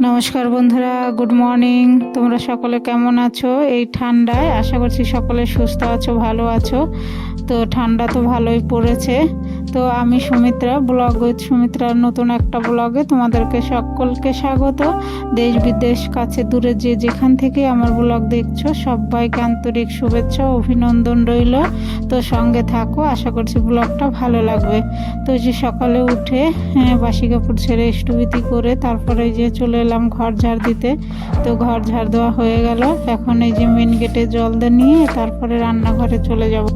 নমস্কার বন্ধুরা, good morning. তোমরা সকলে কেমন আছো এই ঠান্ডায়? আশা করছি সকলে সুস্থ আছো, ভালো আছো। তো ঠান্ডা তো ভালোই পড়েছে। তো আমি সুমিত্রা, ব্লগ উইথ সুমিত্রার নতুন একটা ব্লগে তোমাদেরকে সকলকে স্বাগত। দেশ বিদেশ কাছে দূরে যে যেখান থেকে আমার ব্লগ দেখছো সবাইকে আন্তরিক শুভেচ্ছা ও অভিনন্দন রইল। তো সঙ্গে থাকো, আশা করছি ব্লগটা ভালো লাগবে। তো যে সকালে উঠে বাসি কাপড় ছেড়ে ইষ্টবিতি করে তারপরে যে চলে এলাম ঘর ঝাড় দিতে। তো ঘর ঝাড় দেওয়া হয়ে গেল। এখন এই যে মেন গেটে জল দিয়ে নিয়ে তারপরে রান্নাঘরে চলে যাব।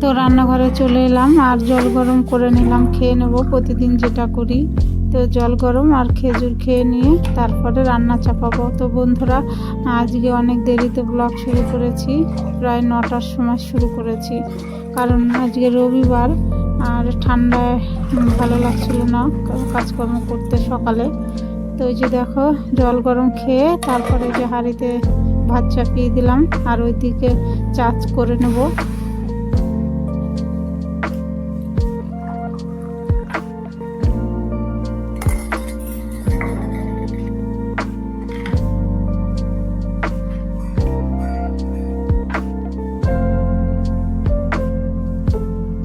তো রান্নাঘরে চলে এলাম আর জল গরম করে নিলাম, খেয়ে নেব প্রতিদিন যেটা করি। তো জল গরম আর খেজুর খেয়ে নিয়ে তারপরে রান্না চাপাবো। তো বন্ধুরা, আজকে অনেক দেরিতে ব্লগ শুরু করেছি, প্রায় 9টার সময় শুরু করেছি, কারণ আজকে রবিবার আর ঠান্ডায় ভালো লাগছিল না কাজকর্ম করতে সকালে। তো ওই যে দেখো জল গরম খেয়ে তারপরে যে হাঁড়িতে ভাত চাপিয়ে দিলাম আর ওইদিকে চাচ করে নেব।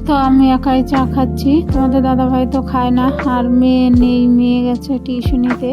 তো আমি একাই চা খাচ্ছি, তোমাদের দাদাভাই তো খায় না, আর মেয়ে নেই, মেয়ে গেছে টিউশনিতে।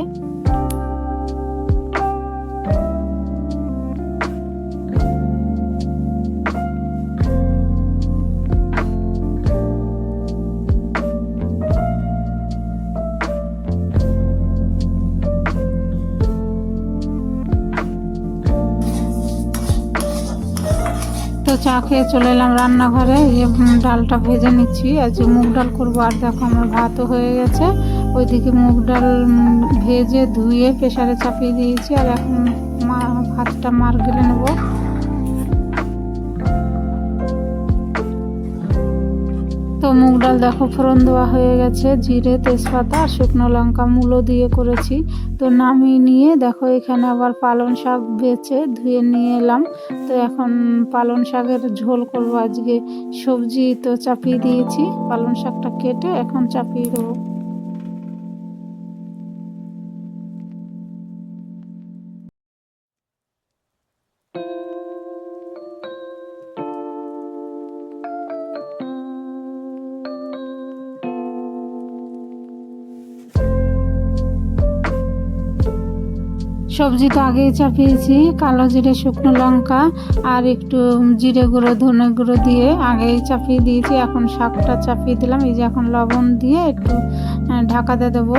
তো চা খেয়ে চলে এলাম রান্নাঘরে। এই ডালটা ভেজে নিচ্ছি, আজ মুগ ডাল করবো। আর দেখো আমার ভাতও হয়ে গেছে। ওইদিকে মুগ ডাল ভেজে ধুয়ে প্রেসারে চাপিয়ে দিয়েছি, আর এখন ভাতটা মার গেলে নেবো। তো মুগ ডাল দেখো ফোড়ন দেওয়া হয়ে গেছে, জিরে, তেজপাতা আর শুকনো লঙ্কা, মূলো দিয়ে করেছি। তো নামিয়ে নিয়ে দেখো এখানে আবার পালং শাক বেছে ধুয়ে নিয়ে এলাম। তো এখন পালং শাকের ঝোল করবো আজকে। সবজি তো চাপিয়ে দিয়েছি, পালং শাকটা কেটে এখন চাপিয়ে দেবো। সবজি তো আগেই চাপিয়েছি, কালো জিরে, শুকনো লঙ্কা আর একটু জিরে গুঁড়ো, ধনে গুঁড়ো দিয়ে আগেই চাপিয়ে দিয়েছি। এখন শাকটা চাপিয়ে দিলাম, এই যে এখন লবণ দিয়ে একটু ঢাকা দিয়ে দেবো।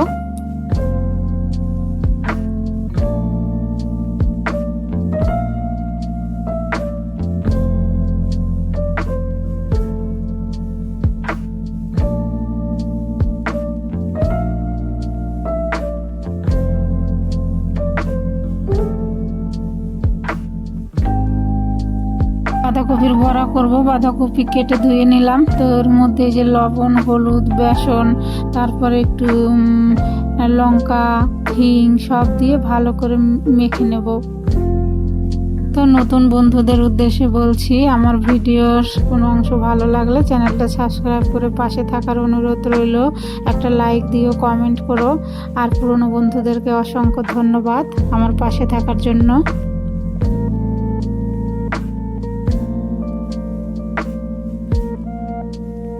বাঁধাকপির বড়া করব। বাঁধাকপি কেটে ধুয়ে নিলাম। তো ওর মধ্যে যে লবণ, হলুদ, বেসন, তারপরে একটু লঙ্কা, হিং সব দিয়ে ভালো করে মেখে নেব। তো নতুন বন্ধুদের উদ্দেশ্যে বলছি, আমার ভিডিওর কোনো অংশ ভালো লাগলে চ্যানেলটা সাবস্ক্রাইব করে পাশে থাকার অনুরোধ রইল। একটা লাইক দিও, কমেন্ট করো। আর পুরনো বন্ধুদেরকে অসংখ্য ধন্যবাদ আমার পাশে থাকার জন্য।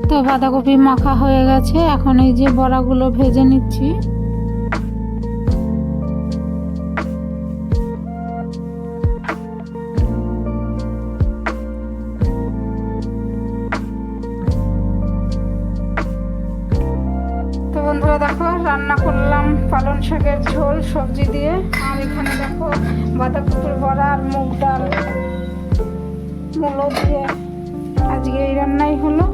তো বাঁধাকপি মাখা হয়ে গেছে, এখন এই যে বড়াগুলো ভেজে নিচ্ছি। তো বন্ধুরা দেখো রান্না করলাম পালং শাকের ঝোল সবজি দিয়ে, আর এখানে দেখো বাঁধাকপির বড়া আর মুগ ডাল মূলো দিয়ে আজকে এই রান্নাই হলো।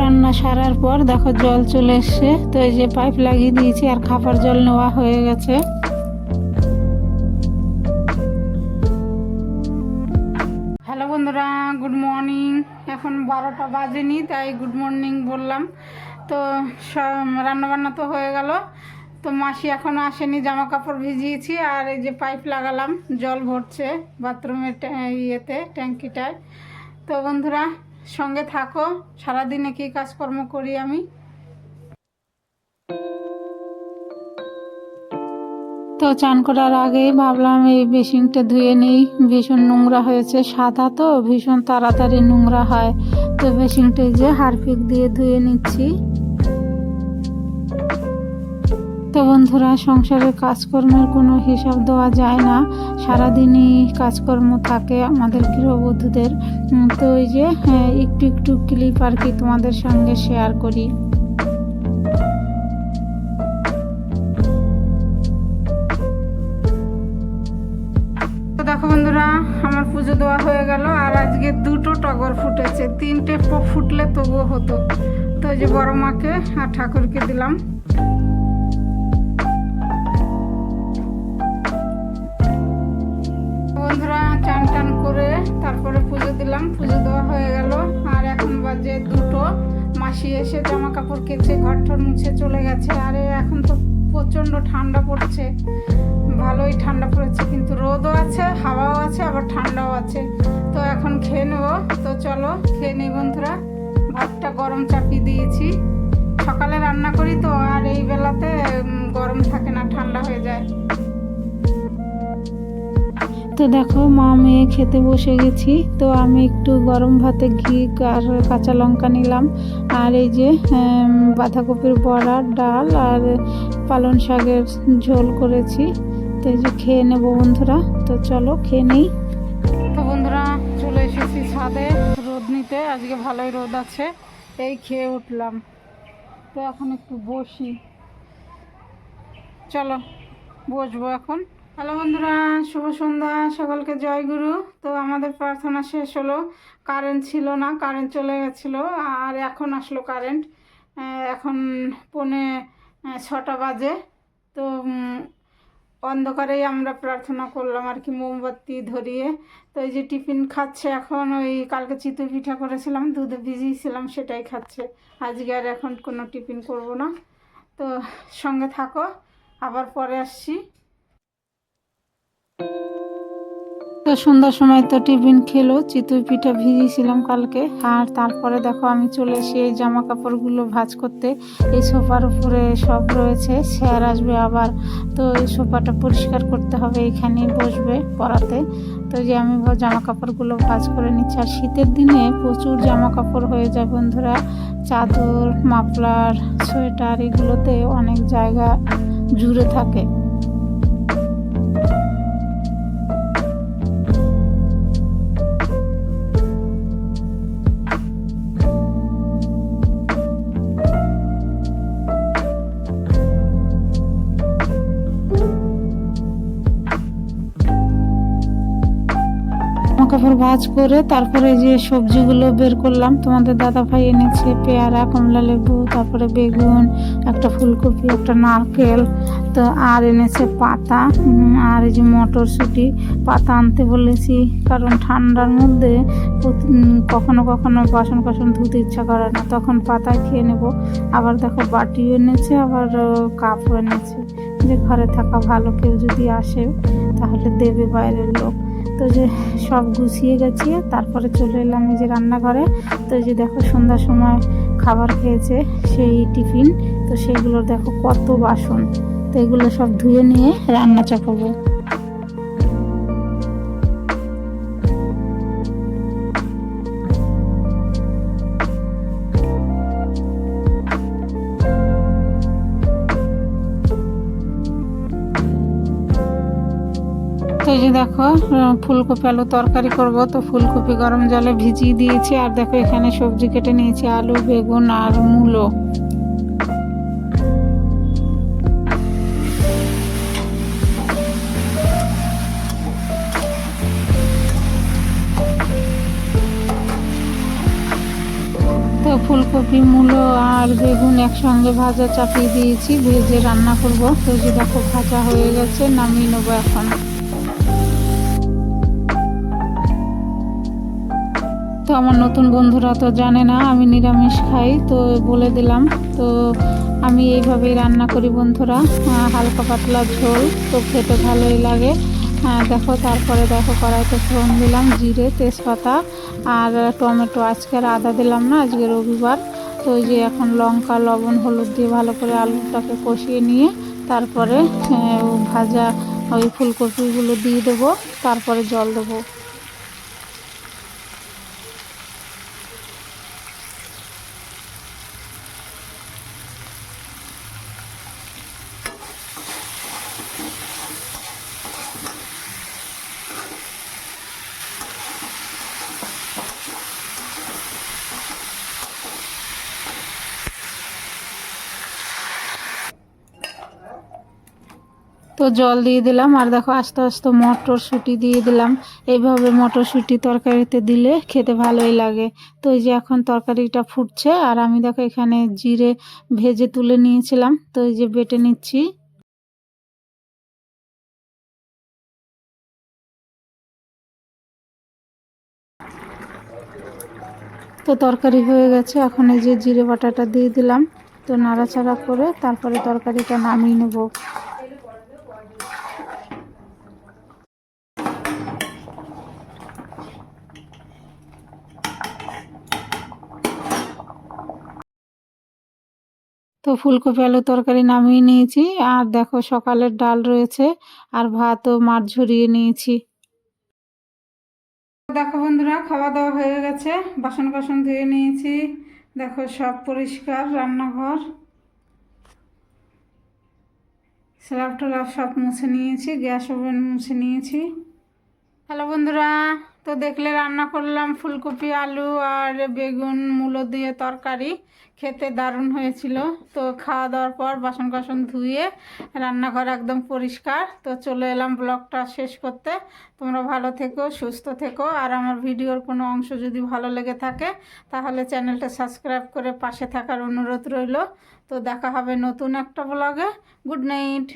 রান্না সারার পর দেখো জল চলে এসছে। তো এই যে পাইপ লাগিয়ে দিয়েছি আর খাবার জল নেওয়া হয়ে গেছে। হ্যালো বন্ধুরা, গুড মর্নিং। এখন 12টা বাজেনি, তাই গুড মর্নিং বললাম। তো রান্নাবান্না তো হয়ে গেল। তো মাসি এখনও আসেনি, জামা কাপড় ভিজিয়েছি আর এই যে পাইপ লাগালাম, জল ভরছে বাথরুমের ইয়েতে, ট্যাঙ্কিটায়। তো বন্ধুরা সঙ্গে থাকো, সারাদিনে কী কাজকর্ম করি আমি। তো চান করার আগেই ভাবলাম এই বেসিনটা ধুয়ে নিই, ভীষণ নোংরা হয়েছে, সাদা তো ভীষণ তাড়াতাড়ি নোংরা হয়। তো বেসিনটা যে হারপিক দিয়ে ধুয়ে নিচ্ছি। তো বন্ধুরা সংসারের কাজকর্মের কোনো হিসাব দেওয়া যায় না, সারাদিনই কাজকর্ম থাকে আমাদের গৃহবধূদের। তো এই যে একটু একটু ক্লিপ আর কি তোমাদের সঙ্গে শেয়ার করি। দেখো বন্ধুরা আমার পুজো দেওয়া হয়ে গেল, আর আজকে 2টো টগর ফুটেছে, 3টে ফুটলে তবুও হতো। তো এই যে বড় মাকে আর ঠাকুরকে দিলাম। বন্ধুরা চান টান করে তারপরে পুজো দিলাম, পুজো দেওয়া হয়ে গেল। আর এখন বাজে 2টো। মাসি এসে জামা কাপড় কেচে ঘর ঠর মুছে চলে গেছে। আর এখন তো প্রচণ্ড ঠান্ডা পড়ছে, ভালোই ঠান্ডা পড়েছে, কিন্তু রোদও আছে, হাওয়াও আছে, আবার ঠান্ডাও আছে। তো এখন খেয়ে নেবো। তো চলো খেয়ে নিই বন্ধুরা। ভাতটা গরম চাপিয়ে দিয়েছি, সকালে রান্না করি তো, আর এই বেলাতে গরম থাকে না, ঠান্ডা হয়ে যায়। তো দেখো মা মেয়ে খেতে বসে গেছি। তো আমি একটু গরম ভাতে ঘি আর কাঁচা লঙ্কা নিলাম, আর এই যে বাঁধাকপির বড়া, ডাল আর পালং শাকের ঝোল করেছি। তো এই যে খেয়ে নেবো বন্ধুরা। তো চলো খেয়ে নিই। তো বন্ধুরা চলে এসেছি ছাদে রোদ নিতে, আজকে ভালোই রোদ আছে। এই খেয়ে উঠলাম, তো এখন একটু বসি, চলো বসবো এখন। হ্যালো বন্ধুরা, শুভ সন্ধ্যা, সকলকে জয়গুরু। তো আমাদের প্রার্থনা শেষ হলো, কারেন্ট ছিল না, কারেন্ট চলে গেছিলো, আর এখন আসলো কারেন্ট। এখন 5:45 বাজে। তো অন্ধকারেই আমরা প্রার্থনা করলাম আর কি, মোমবাতি ধরিয়ে। তো এই যে টিফিন খাচ্ছে এখন, ওই কালকে চিতই পিঠা করেছিলাম, দুধে ভিজিয়েছিলাম, সেটাই খাচ্ছে। আজকে আর এখন কোনো টিফিন করব না। তো সঙ্গে থাকো, আবার পরে আসছি। তো সন্ধ্যার সময় তো টিফিন খেলো, চিতই পিঠা ভিজিয়েছিলাম কালকে। আর তারপরে দেখো আমি চলে এসে এই জামা কাপড়গুলো ভাঁজ করতে। এই সোফার উপরে সব রয়েছে, স্যার আসবে আবার, তো এই সোফাটা পরিষ্কার করতে হবে, এখানেই বসবে পড়াতে। তো যে আমি জামা কাপড়গুলো ভাঁজ করে নিচ্ছি। আর শীতের দিনে প্রচুর জামা কাপড় হয়ে যায় বন্ধুরা, চাদর, মাফলার, সোয়েটার, এগুলোতে অনেক জায়গা জুড়ে থাকে। কাপড় ভাঁজ করে তারপরে যে সবজিগুলো বের করলাম, তোমাদের দাদা ভাই এনেছে পেয়ারা, কমলা লেবু, তারপরে বেগুন, একটা ফুলকপি, একটা নারকেল, তো আর এনেছে পাতা, আর এই যে মটরশুঁটি। পাতা আনতে বলেছি কারণ ঠান্ডার মধ্যে কখনো কখনো বাসন কাসন ধুতে ইচ্ছা করে না, তখন পাতায় খেয়ে নেব। আবার দেখো বাটিও এনেছে, আবার কাপও এনেছে, যে ঘরে থাকা ভালো, কেউ যদি আসে তাহলে দেবে বাইরের লোক। তো যে সব গুছিয়ে গেছিয়ে তারপরে চলে এলাম এই যে রান্নাঘরে। তো যে দেখো সন্ধ্যার সময় খাবার খেয়েছে সেই টিফিন, তো সেগুলো দেখো কত বাসন, তো এগুলো সব ধুয়ে নিয়ে রান্না চাপাবো। তো এই যে দেখো ফুলকপি আলু তরকারি করব, তো ফুলকপি গরম জলে ভিজিয়ে দিয়েছি। আর দেখো এখানে সবজি কেটে নিয়েছি, আলু, বেগুন আর মূলো। তো ফুলকপি, মূলো আর বেগুন একসঙ্গে ভাজা চাপিয়ে দিয়েছি, ভেজে রান্না করব। তো যে দেখো ভাজা হয়ে গেছে, নামিয়ে নেবো এখন। তো আমার নতুন বন্ধুরা তো জানে না আমি নিরামিষ খাই, তো বলে দিলাম। তো আমি এইভাবেই রান্না করি বন্ধুরা, হালকা পাতলা ঝোল, তো খেতে ভালোই লাগে। দেখো, তারপরে দেখো কড়াইতে ফোড়ন দিলাম জিরে তেজপাতা আর টমেটো। আজকে আর আদা দিলাম না, আজকে রবিবার। তো ওই যে এখন লঙ্কা লবণ হলুদ দিয়ে ভালো করে আলুটাকে কষিয়ে নিয়ে তারপরে ভাজা ওই ফুলকপিগুলো দিয়ে দেবো, তারপরে জল দেবো। তো জল দিয়ে দিলাম আর দেখো আস্তে আস্তে মটরশুঁটি দিয়ে দিলাম। এইভাবে মটরশুঁটি তরকারিতে দিলে খেতে ভালোই লাগে। তো এই যে এখন তরকারিটা ফুটছে আর আমি দেখো এখানে জিরে ভেজে তুলে নিয়েছিলাম, তো এই যে বেটে নিচ্ছি। তো তরকারি হয়ে গেছে, এখন এই যে জিরে বাটাটা দিয়ে দিলাম। তো নাড়াচাড়া করে তারপরে তরকারিটা নামিয়ে নেব। তো ফুলকপি আলু তরকারি নামিয়ে নিয়েছি আর দেখো সকালের ডাল রয়েছে আর ভাতও মাছ ঝরিয়ে নিয়েছি। দেখো বন্ধুরা, খাওয়া দাওয়া হয়ে গেছে, বাসন কাসন ধুয়ে নিয়েছি। দেখো সব পরিষ্কার, রান্নাঘর স্ল্যাব টোলাব সব মুছে নিয়েছি, গ্যাস ওভেন মুছে নিয়েছি। হ্যালো বন্ধুরা, তো দেখলে রান্না করলাম ফুলকপি আলু আর বেগুন মূলো দিয়ে তরকারি, খেতে দারুণ হয়েছিল। তো খাওয়া দাওয়ার পর বাসন কাসন ধুয়ে রান্নাঘর একদম পরিষ্কার। তো চলে এলাম ব্লগটা শেষ করতে। তোমরা ভালো থেকো, সুস্থ থেকো, আর আমার ভিডিওর কোনো অংশ যদি ভালো লেগে থাকে তাহলে চ্যানেলটা সাবস্ক্রাইব করে পাশে থাকার অনুরোধ রইল। তো দেখা হবে নতুন একটা ব্লগে। Good night.